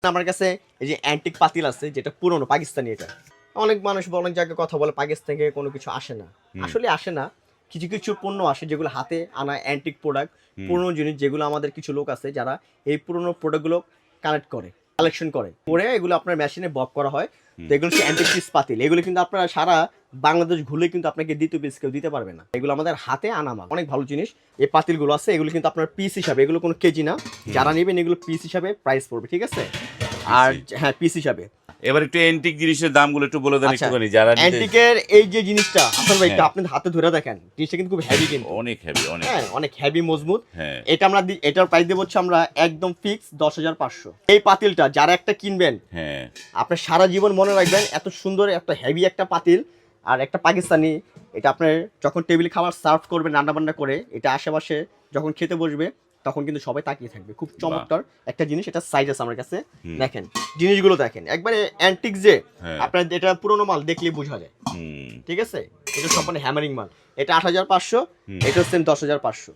আমার কাছে এই যে অ্যান্টিক পাতিল আছে যেটা পুরনো পাকিস্তানি। এটা অনেক মানুষ অনেক জায়গায় কথা বলে পাকিস্তান থেকে কোনো কিছু আসে না, আসলে আসে না। কিছু কিছু পণ্য আসে যেগুলো হাতে আনা অ্যান্টিক প্রোডাক্ট, পুরনো জিনিস যেগুলো আমাদের কিছু লোক আছে যারা এই পুরনো প্রোডাক্টগুলো কালেকশন করে এগুলো আপনার মেশিনে বক করা হয়। তো এগুলো হচ্ছে অ্যান্টিক পিস পাতিল। এগুলো কিন্তু আপনারা সারা বাংলাদেশ ঘুরলে কিন্তু আপনাকে দ্বিতীয় পিস কেউ দিতে পারবে না। এগুলো আমাদের হাতে আনা মাল, অনেক ভালো জিনিস। এই পাতিলগুলো আছে এগুলো কিন্তু আপনার পিস হিসাবে, এগুলো কোনো কেজি না। যারা নেবেন এগুলো পিস হিসাবে প্রাইস পড়বে, ঠিক আছে? আর হ্যাঁ, পিস হিসাবে। এবার একটু অ্যান্টিক জিনিসের দামগুলো একটু বলে দেন আচ্ছা, একটুখানি যারা অ্যান্টিকের এই যে জিনিসটা আপনার ভাই হ্যাঁ। আপনি হাতে ধরে দেখেন, জিনিসটা কিন্তু খুব হেভি, কিন্তু অনেক হেভি, অনেক হ্যাঁ অনেক হেভি মজবুত। হ্যাঁ। এটা আমরা এটার প্রাইস দেবো হচ্ছে আমরা একদম ফিক্স 10,500। এই পাতিলটা যারা একটা কিনবেন হ্যাঁ, আপনি সারা জীবন মনে রাখবেন, এত সুন্দর একটা হেভি একটা পাতিল আর একটা পাকিস্তানি। এটা আপনার যখন টেবিলে খাবার সার্ভ করবেন রান্না বান্না করে, এটা আশেপাশে যখন খেতে বসবে তখন কিন্তু সবাই তাকিয়ে থাকবে। খুব চমৎকার একটা জিনিস। এটা সাইজ আছে আমার কাছে, দেখেন জিনিসগুলো দেখেন একবারে অ্যান্টিক যে হ্যাঁ। আপনার এটা পুরোনো মাল দেখলেই বোঝা যায়, ঠিক আছে? এটা সম্পূর্ণ হ্যামারিং মাল। এটা 8,500, এটা হচ্ছে 10,500।